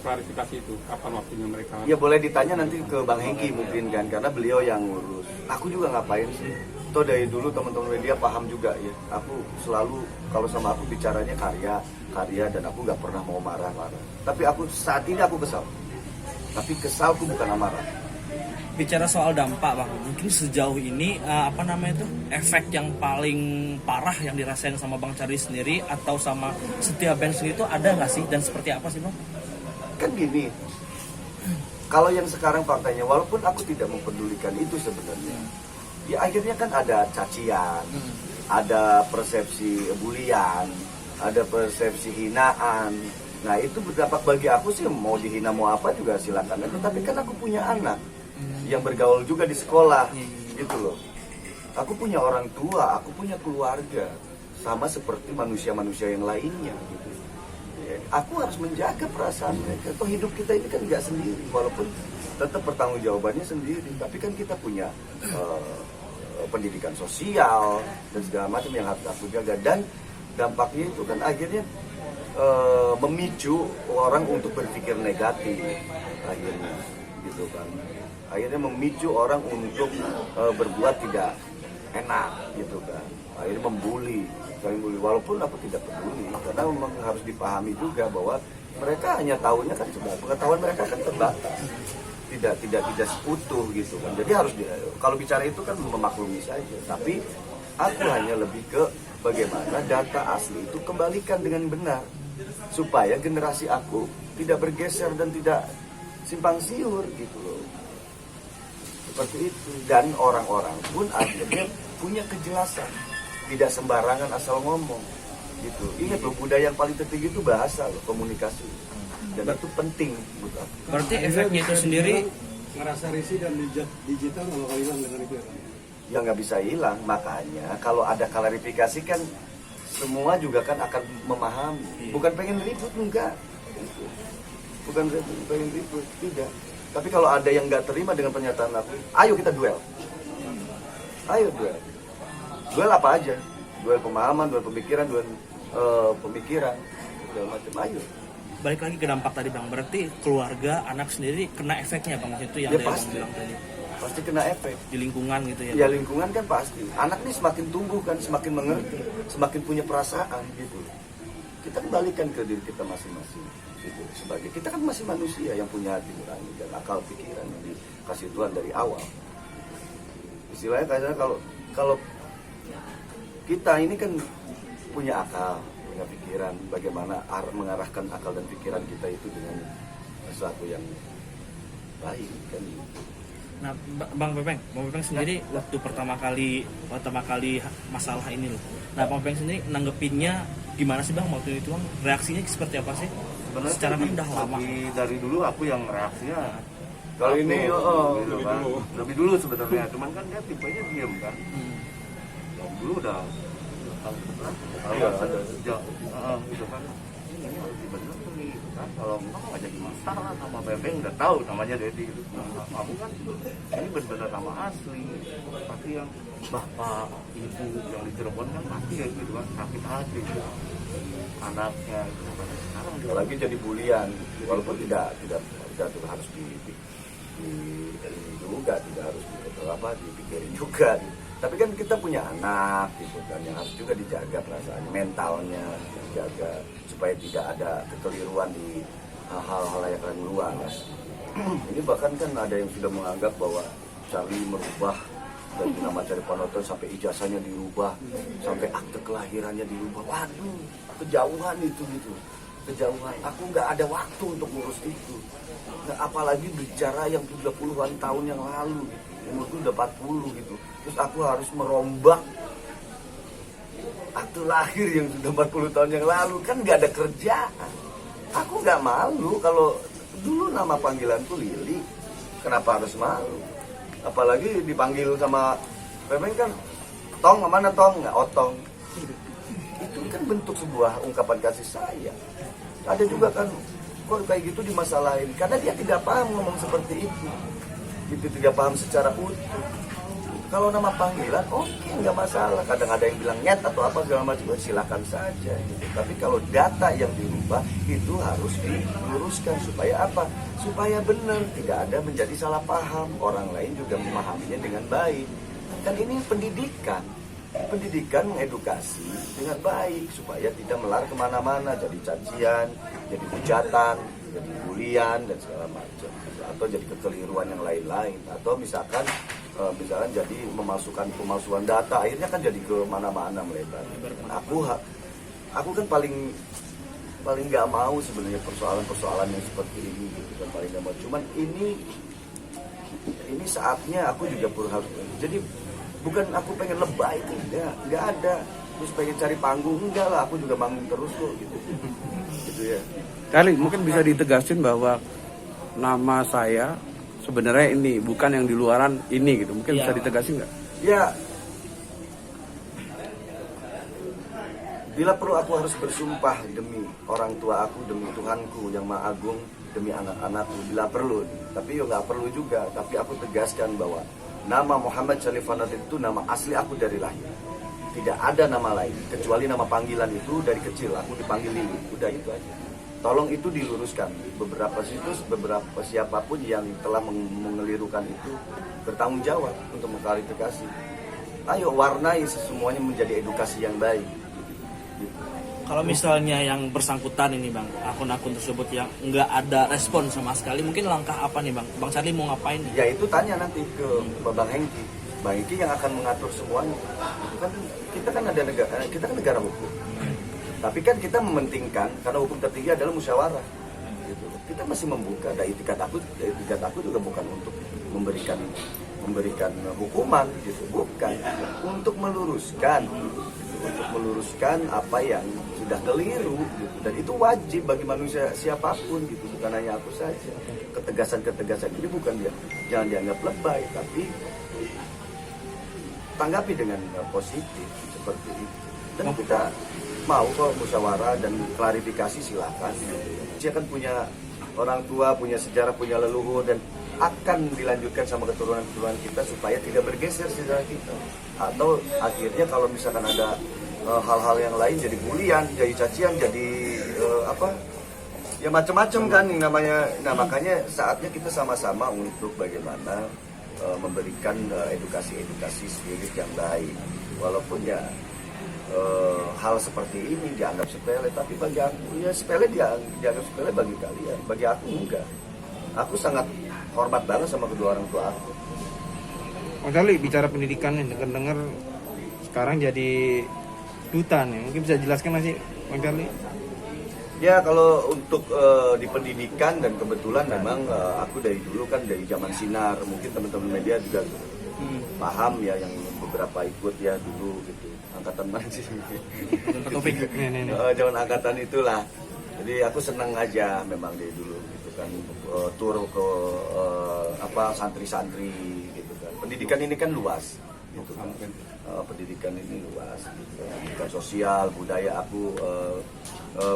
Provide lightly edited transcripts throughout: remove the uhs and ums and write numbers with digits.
klarifikasi itu? Kapan waktunya mereka? Ya boleh ditanya nanti ke Bang Hengki mungkin kan, karena beliau yang ngurus. Aku juga ngapain sih? Toh dari dulu teman-teman media paham juga ya. Aku selalu kalau sama aku bicaranya karya dan aku nggak pernah mau marah-marah. Tapi aku saat ini aku kesal. Tapi kesalku bukan amarah. Bicara soal dampak Bang, mungkin sejauh ini efek yang paling parah yang dirasain sama Bang Charlie sendiri atau sama setiap band sendiri itu ada nggak sih, dan seperti apa sih Bang? Kan gini, kalau yang sekarang faktanya, walaupun aku tidak mempedulikan itu sebenarnya, ya akhirnya kan ada cacian, ada persepsi bulian, ada persepsi hinaan. Nah itu berdampak bagi aku sih, mau dihina mau apa juga silakan. Tapi kan aku punya anak yang bergaul juga di sekolah, gitu loh. Aku punya orang tua, aku punya keluarga, sama seperti manusia-manusia yang lainnya, gitu. Ya, aku harus menjaga perasaan mereka. Toh hidup kita ini kan nggak sendiri, walaupun tetap pertanggungjawabannya sendiri. Tapi kan kita punya pendidikan sosial dan segala macam yang harus aku jaga. Dan dampaknya itu kan akhirnya memicu orang untuk berpikir negatif, akhirnya, gitu kan. Akhirnya memicu orang untuk berbuat tidak enak, gitu kan. Akhirnya membuli, saling bully. Walaupun aku tidak peduli, karena memang harus dipahami juga bahwa mereka hanya tahunya kan sebenarnya pengetahuan mereka kan terbatas, tidak seutuh, gitu kan. Jadi harus kalau bicara itu kan memaklumi saja. Tapi aku hanya lebih ke bagaimana data asli itu kembalikan dengan benar, supaya generasi aku tidak bergeser dan tidak simpang siur, gitu loh. Seperti itu. Dan orang-orang pun akhirnya punya kejelasan, tidak sembarangan asal ngomong, gitu. Ingat loh, budaya yang paling tertinggi itu bahasa loh, komunikasi, dan itu penting buat aku. Berarti efeknya itu sendiri ngerasa risih dan digital kalau hilang dengan itu ya nggak bisa hilang. Makanya kalau ada klarifikasi kan semua juga kan akan memahami. Bukan pengen ribut, enggak, bukan pengen ribut, tidak. Tapi kalau ada yang nggak terima dengan pernyataan aku, ayo kita duel. Ayo duel. Duel apa aja? Duel pemahaman, duel pemikiran, duel pemikiran, segala macam. Ayo. Balik lagi ke dampak tadi Bang, berarti keluarga, anak sendiri kena efeknya Bang, itu yang Ya, dari Bang pasti. bilang tadi. Pasti kena efek. Di lingkungan gitu ya. Ya lingkungan kan pasti. Anak nih semakin tumbuh kan, semakin mengerti, semakin punya perasaan, gitu. Kita kembalikan ke diri kita masing-masing, gitu. Sebagai kita kan masih manusia yang punya hati nurani dan akal pikiran yang dikasih Tuhan dari awal. Istilahnya kayaknya kalau kita ini kan punya akal, punya pikiran, bagaimana mengarahkan akal dan pikiran kita itu dengan sesuatu yang baik kan. Nah, Bang Pepeng sendiri waktu pertama kali masalah ini loh. Nah, Bang Pepeng sendiri nanggepinnya gimana sih Bang waktu itu Bang? Reaksinya seperti apa sih? Sebenarnya Secara kan udah lama. Dari dulu aku yang reaksinya Kalau ini lebih dulu sebenarnya, cuman kan dia tipenya diem kan. Yang dulu udah Iya, ada. sejak gitu kan. Ini harus dibenerin nih, gitu kan. Kalau enggak nggak jadi masalah, sama Bebeng udah tahu namanya Dedi. Gitu. Nah, aku kan ini bener-bener nama asli. Pasti yang bapak, ibu yang di Cirebon kan pasti ya gitu kan, sakit hati gitu. Anaknya gitu. Sekarang Apalagi jadi bulian, walaupun tidak harus juga, tidak harus dipikirin juga. Tapi kan kita punya anak, gitu kan, yang harus juga dijaga perasaannya, mentalnya dijaga supaya tidak ada kekeliruan di hal-hal yang luar. Ini bahkan kan ada yang sudah menganggap bahwa Charlie merubah dari nama Charlie Panonton sampai ijazahnya dirubah, sampai akte kelahirannya dirubah. Waduh, kejauhan itu gitu. Kejauhan. Aku nggak ada waktu untuk ngurus itu. Nah, apalagi bicara yang sudah puluhan tahun yang lalu gitu. Umurku udah 40 gitu. Terus aku harus merombak akte lahir yang sudah 40 tahun yang lalu. Kan nggak ada kerjaan. Aku nggak malu kalau dulu nama panggilanku Lili. Kenapa harus malu? Apalagi dipanggil sama Pepeng kan, Tong, mana Tong? Nggak Otong. Itu kan bentuk sebuah ungkapan kasih sayang. Ada juga kan, kok kayak gitu dimasalahin. Karena dia tidak paham ngomong seperti itu. Gitu, tidak paham secara utuh. Kalau nama panggilan, oke, nggak masalah. Kadang ada yang bilang nyet atau apa segala macam, silakan saja. Gitu. Tapi kalau data yang dirubah itu harus diluruskan supaya apa? Supaya benar, tidak ada menjadi salah paham. Orang lain juga memahaminya dengan baik. Kan ini pendidikan. Pendidikan mengedukasi dengan baik supaya tidak melar kemana-mana, jadi cacian, jadi hujatan, jadi bulian dan segala macam, atau jadi kekeliruan yang lain-lain, atau misalkan jadi pemalsuan data, akhirnya kan jadi ke mana-mana melebar. Aku kan paling nggak mau sebenarnya persoalan yang seperti ini, gitu kan, paling nggak mau. Cuman ini saatnya aku juga harus, jadi bukan aku pengen lebay, nggak ada. Terus pengen cari panggung, enggak lah, aku juga manggung terus kok gitu. Gitu ya. Kali mungkin bisa ditegasin bahwa nama saya sebenarnya ini bukan yang di luaran ini gitu. Mungkin bisa ditegasin nggak? Ya, bila perlu aku harus bersumpah demi orang tua aku, demi Tuhanku yang Maha Agung, demi anak-anakku, bila perlu. Tapi nggak perlu juga. Tapi aku tegaskan bahwa nama Muhammad Syarifan Nadir itu nama asli aku dari lahir. Tidak ada nama lain kecuali nama panggilan itu dari kecil aku dipanggil Lili. Udah itu aja. Tolong itu diluruskan. Beberapa situs, beberapa siapapun yang telah mengelirukan itu bertanggung jawab untuk mengklarifikasi. Ayo warnai semuanya menjadi edukasi yang baik. Gitu. Kalau misalnya yang bersangkutan ini Bang, akun-akun tersebut yang nggak ada respon sama sekali, mungkin langkah apa nih Bang? Bang Charlie mau ngapain nih? Ya itu tanya nanti ke Bang Hengki. Bang Hengki yang akan mengatur semuanya. Itu kan kita kan negara hukum. Tapi kan kita mementingkan karena hukum tertinggi adalah musyawarah. Gitu. Kita masih membuka. Dan itikat aku juga bukan untuk memberikan hukuman gitu, bukan, untuk meluruskan apa yang sudah keliru gitu. Dan itu wajib bagi manusia siapapun gitu, bukan hanya aku saja. Ketegasan ini bukan jangan dianggap lebay, tapi tanggapi dengan positif seperti itu. Dan kita mau kok musyawarah dan klarifikasi, silakan gitu. Dia kan punya orang tua, punya sejarah, punya leluhur, dan akan dilanjutkan sama keturunan-keturunan kita supaya tidak bergeser sejarah kita. Atau akhirnya kalau misalkan ada hal-hal yang lain jadi bulian, jadi cacian, jadi ya macam-macam kan yang namanya. Nah makanya saatnya kita sama-sama untuk bagaimana memberikan edukasi spirit yang baik. Walaupun ya hal seperti ini dianggap sepele, tapi bagi aku ya sepele, dianggap sepele bagi kalian, bagi aku enggak. Aku sangat hormat banget sama kedua orang tua aku. Bang Charlie, bicara pendidikan nih, dengar sekarang jadi duta nih, mungkin bisa jelaskan nggak sih Bang Charlie? Ya kalau untuk di pendidikan, dan kebetulan memang aku dari dulu kan dari zaman sinar, mungkin teman-teman media juga paham ya, yang beberapa ikut ya dulu gitu. Angkatan mana sih? Jangan angkatan itulah. Jadi aku senang aja memang dari dulu gitu kan, tur ke santri-santri gitu kan. Pendidikan ini kan luas gitu kan. Pendidikan ini luas gitu. Pendidikan sosial, budaya, aku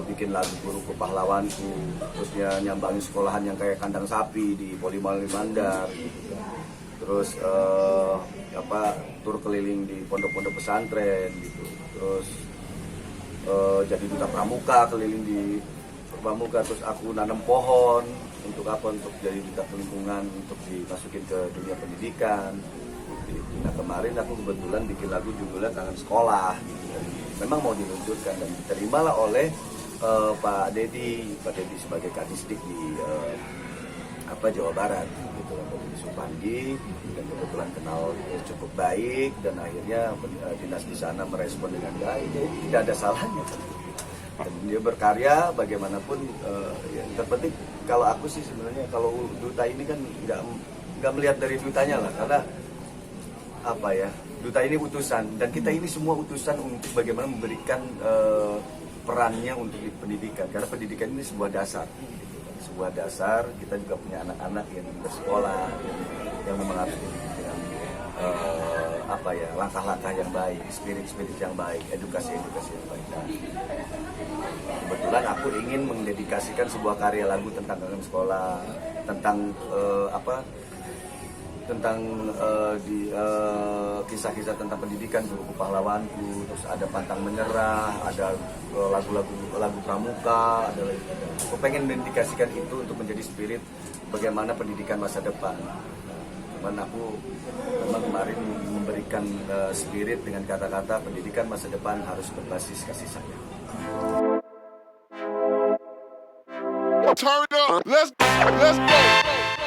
bikin lagu Guruku Pahlawanku, terus nyambangin sekolahan yang kayak kandang sapi di Polimali Mandar gitu kan. Terus tur keliling di pondok-pondok pesantren gitu. Terus jadi duta pramuka, keliling di pramuka. Terus aku nanam pohon untuk apa? Untuk jadi duta lingkungan, untuk dimasukin ke dunia pendidikan. Nah kemarin aku kebetulan bikin lagu judulnya Kangen Sekolah gitu. Memang mau diluncurkan dan diterimalah oleh Pak Dedi sebagai Kadisdik di Jawa Barat gitu, Pak Dedi Supandi, dan kebetulan kenal cukup baik, dan akhirnya dinas di sana merespon dengan baik. Jadi tidak ada salahnya. Dan dia berkarya bagaimanapun, yang terpenting kalau aku sih sebenarnya, kalau duta ini kan nggak melihat dari dutanya lah, karena duta ini utusan, dan kita ini semua utusan untuk bagaimana memberikan perannya untuk pendidikan, karena pendidikan ini sebuah dasar. Sebuah dasar, kita juga punya anak-anak yang bersekolah, yang memang harus dengan langkah-langkah yang baik, spirit yang baik, edukasi yang baik. Nah, kebetulan aku ingin mendedikasikan sebuah karya lagu tentang kangen sekolah, tentang tentang kisah-kisah tentang pendidikan, buku pahlawanku, terus ada pantang menyerah, ada lagu pramuka, ada aku pengen mendedikasikan itu untuk menjadi spirit bagaimana pendidikan masa depan. Cuman aku memang kemarin memberikan spirit dengan kata-kata pendidikan masa depan harus berbasis kasih sayang. Turn up, let's go.